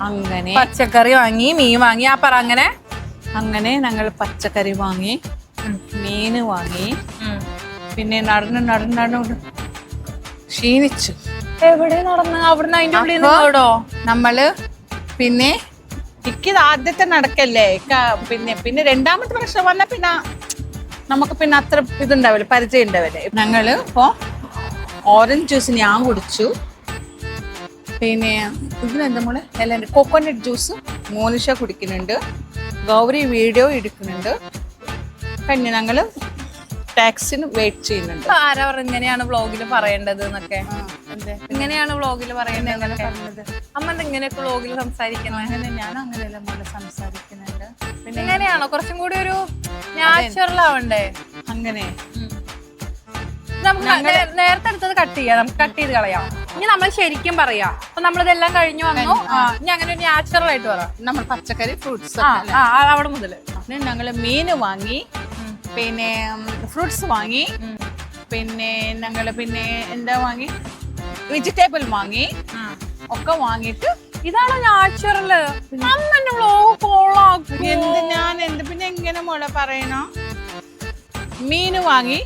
അങ്ങനെ പച്ചക്കറി വാങ്ങി, മീൻ വാങ്ങി. ആ പറ അങ്ങനെ. അങ്ങനെ ഞങ്ങൾ പച്ചക്കറി വാങ്ങി, മീന് വാങ്ങി. പിന്നെ നടന്ന് ക്ഷീണിച്ചു. എവിടെ നടന്ന്? അവിടുന്ന് അതിന്റെ ഉള്ളിൽ നിന്നോടോ? നമ്മള് പിന്നെ എനിക്കിത് ആദ്യത്തെ നടക്കല്ലേ. പിന്നെ രണ്ടാമത്തെ പ്രശ്നം വന്ന പിന്നെ നമുക്ക് പിന്നെ അത്ര ഇതുണ്ടാവില്ല, പരിചയം ഉണ്ടാവില്ലേ. ഞങ്ങള് ഇപ്പൊ ഓറഞ്ച് ജ്യൂസ് ഞാൻ കുടിച്ചു. പിന്നെ ഇതിനെന്താ മോളെ എല്ലാം കോക്കോനട്ട് ജ്യൂസ് മോനിഷ കുടിക്കുന്നുണ്ട്. ഗൗരി വീഡിയോ എടുക്കുന്നുണ്ട്. പിന്നെ ഞങ്ങള് ടാക്സിന് വെയിറ്റ് ചെയ്യുന്നുണ്ട്. ആരാ പറഞ്ഞു ഇങ്ങനെയാണ് വ്ളോഗിൽ പറയേണ്ടത് എന്നൊക്കെ? ഇങ്ങനെയാണ് വ്ളോഗിൽ പറയേണ്ടത് പറഞ്ഞത്. അമ്മ ഇങ്ങനെയൊക്കെ വ്ളോഗിൽ സംസാരിക്കുന്നത്? അങ്ങനെ ഞാനും അങ്ങനെയല്ല മോളെ സംസാരിക്കുന്നുണ്ട്. പിന്നെ ഇങ്ങനെയാണോ കുറച്ചും കൂടി ഒരു നാച്ചുറൽ ആവണ്ടേ? അങ്ങനെ നമുക്ക് നേരത്തെ അടുത്തത് കട്ട് ചെയ്യാം. നമുക്ക് കട്ട് ചെയ്ത് കളയാം. ഇനി നമ്മൾ ശരിക്കും പറയാം. അപ്പൊ നമ്മളിതെല്ലാം കഴിഞ്ഞു വന്നു. ഇനി അങ്ങനെ ഒരു നാച്ചുറൽ ആയിട്ട് പറയാം. നമ്മൾ പച്ചക്കറി ഫ്രൂട്ട്സ് അവിടെ മുതല് ഞങ്ങള് മീന് വാങ്ങി, പിന്നെ ഫ്രൂട്ട്സ് വാങ്ങി, പിന്നെ ഞങ്ങള് പിന്നെ എന്താ വാങ്ങി, വെജിറ്റബിൾ വാങ്ങി, ഒക്കെ വാങ്ങിയിട്ട്. ഇതാണ് നാച്ചുറല്. അമ്മന്റെ വ്ളോഗ് കോളാക്കും. എന്ത് പിന്നെ എങ്ങനെ മോളെ പറയണോ? മീന് വാങ്ങി,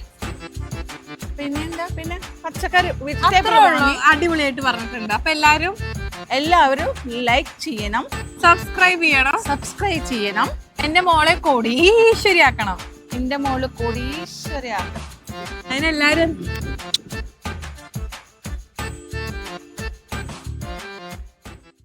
പിന്നെ എന്താ, പിന്നെ പച്ചക്കറി വെജിറ്റബിൾ വാങ്ങി. അടിപൊളിയായിട്ട് പറഞ്ഞിട്ടുണ്ട്. അപ്പൊ എല്ലാവരും ലൈക്ക് ചെയ്യണം, സബ്സ്ക്രൈബ് ചെയ്യണം. എന്റെ മോളെ കോടീശ്വരിയാക്കണം. എന്റെ മോള് കോടീശ്വരിയാക്കണം. അതിനെല്ലാരും